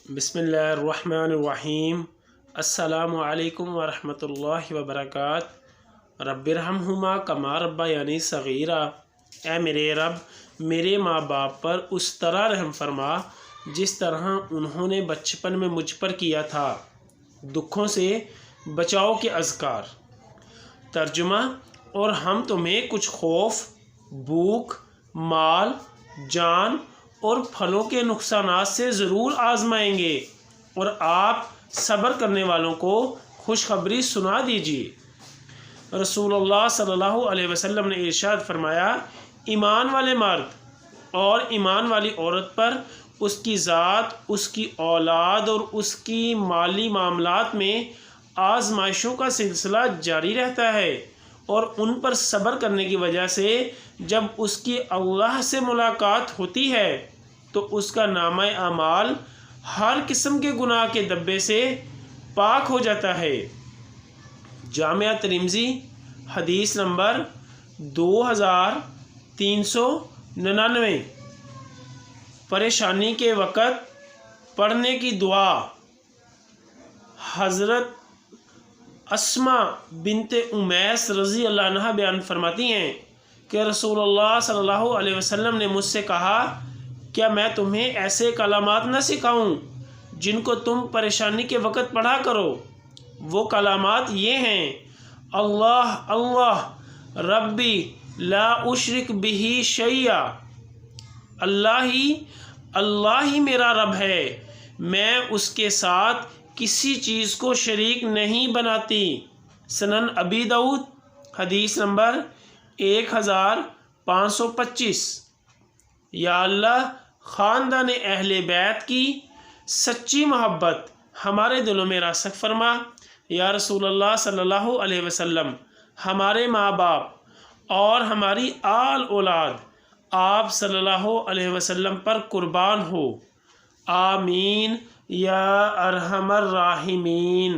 बिस्मिल्लाहिर्रहमानिर्रहीम। अस्सलामु अलैकुम वरहमतुल्लाहि वबरकातुहू। रब्बिरहम्हुमा कमा रब्बयानी सगीरा। ऐ मेरे रब, मेरे माँ बाप पर उस तरह रहम फरमा जिस तरह उन्होंने बचपन में मुझ पर किया था। दुखों से बचाव के अज़कार। तर्जुमा। और हम तुम्हें कुछ खौफ, भूख, माल, जान और फलों के नुकसानात से ज़रूर आजमाएंगे, और आप सब्र करने वालों को खुशखबरी सुना दीजिए। रसूलुल्लाह सल्लल्लाहु अलैहि वसल्लम ने इरशाद फरमाया, ईमान वाले मर्द और ईमान वाली औरत पर उसकी ज़ात, उसकी औलाद और उसकी माली मामलात में आजमाइशों का सिलसिला जारी रहता है, और उन पर सब्र करने की वजह से जब उसकी अल्लाह से मुलाकात होती है तो उसका नामा अमाल हर किस्म के गुनाह के दब्बे से पाक हो जाता है। जामिया तिर्मिज़ी हदीस नंबर 2399। परेशानी के वक़्त पढ़ने की दुआ। हज़रत अस्मा बिनते उमैस रज़ी अल्लाह अन्हा बयान फरमाती हैं कि रसूलुल्लाह सल्लल्लाहु अलैहि वसल्लम ने मुझसे कहा, क्या मैं तुम्हें ऐसे कलामात न सिखाऊं जिनको तुम परेशानी के वक़्त पढ़ा करो। वो कलामात ये हैं, अल्लाह अल्लाह रब्बी ला उशरिक बिही शैया। अल्लाह ही मेरा रब है, मैं उसके साथ किसी चीज़ को शरीक नहीं बनाती। सनन अबी दाऊद हदीस नंबर 1525। या अल्लाह, ख़ानदान अहले बैत की सच्ची मोहब्बत हमारे दिलों में रासख फरमा। या रसूलुल्लाह सल्लल्लाहु अलैहि वसल्लम, हमारे माँ बाप और हमारी आल औलाद आप सल्लल्लाहु अलैहि वसल्लम पर कुर्बान हो। आमीन या अरहमर राहिमीन।